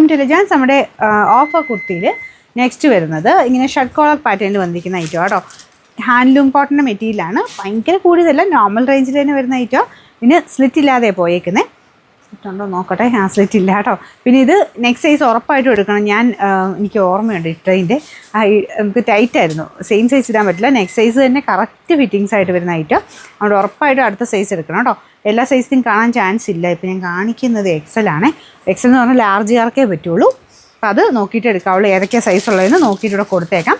Welcome to Legends. നമ്മുടെ offer കുർത്തിയിൽ next വരുന്നത് ഇങ്ങനെ ഷർട്ട് കോളർ പാറ്റേണിൽ വന്നിരിക്കുന്ന ഐറ്റം കേട്ടോ. ഹാൻഡ്ലൂം കോട്ടൻ്റെ മെറ്റീരിയലാണ്. ഭയങ്കര കൂടിയതല്ല, നോർമൽ റേഞ്ചിൽ തന്നെ വരുന്ന ഐറ്റം. പിന്നെ സ്ലിറ്റ് ഇല്ലാതെ പോയേക്കുന്നത്. സ്ലിറ്റ് ഉണ്ടോ നോക്കട്ടെ. സ്ലിറ്റ് ഇല്ല കേട്ടോ. പിന്നെ ഇത് നെക്സ്റ്റ് സൈസ് ഉറപ്പായിട്ടും എടുക്കണം. എനിക്ക് ഓർമ്മയുണ്ട് ഇട്ടതിൻ്റെ നമുക്ക് ടൈറ്റായിരുന്നു, സെയിം സൈസ് ഇടാൻ പറ്റില്ല. നെക്സ്റ്റ് സൈസ് തന്നെ കറക്റ്റ് ഫിറ്റിങ്സ് ആയിട്ട് വരുന്ന ഐറ്റം. അതുകൊണ്ട് ഉറപ്പായിട്ടും അടുത്ത സൈസ് എടുക്കണം കേട്ടോ. എല്ലാ സൈസിനും കാണാൻ ചാൻസ് ഇല്ല. ഇപ്പം ഞാൻ കാണിക്കുന്നത് എക്സൽ ആണ്. എക്സൽ എന്ന് പറഞ്ഞാൽ ലാർജുകാർക്കേ പറ്റുള്ളൂ. അപ്പോൾ അത് നോക്കിയിട്ട് എടുക്കാവുള്ളൂ. ഏതൊക്കെയാണ് സൈസ് ഉള്ളതെന്ന് നോക്കിയിട്ട് ഇവിടെ കൊടുത്തേക്കാം.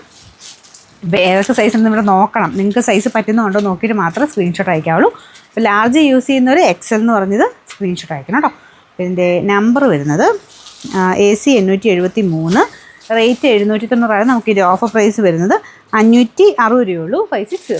ഇപ്പോൾ ഏതൊക്കെ സൈസ് ഉണ്ടെന്ന് ഇവിടെ നോക്കണം. നിങ്ങൾക്ക് സൈസ് പറ്റുന്നുണ്ടോ നോക്കിയിട്ട് മാത്രം സ്ക്രീൻഷോട്ട് അയക്കാവുള്ളൂ. അപ്പോൾ ലാർജ് യൂസ് ചെയ്യുന്നവർ എക്സൽ എന്ന് പറഞ്ഞത് സ്ക്രീൻഷോട്ട് അയക്കണം കേട്ടോ. ഇതിൻ്റെ നമ്പർ വരുന്നത് AC 873, റേറ്റ് 790. നമുക്കിത് ഓഫർ പ്രൈസ് വരുന്നത് 560 രൂപയുള്ളൂ. 560.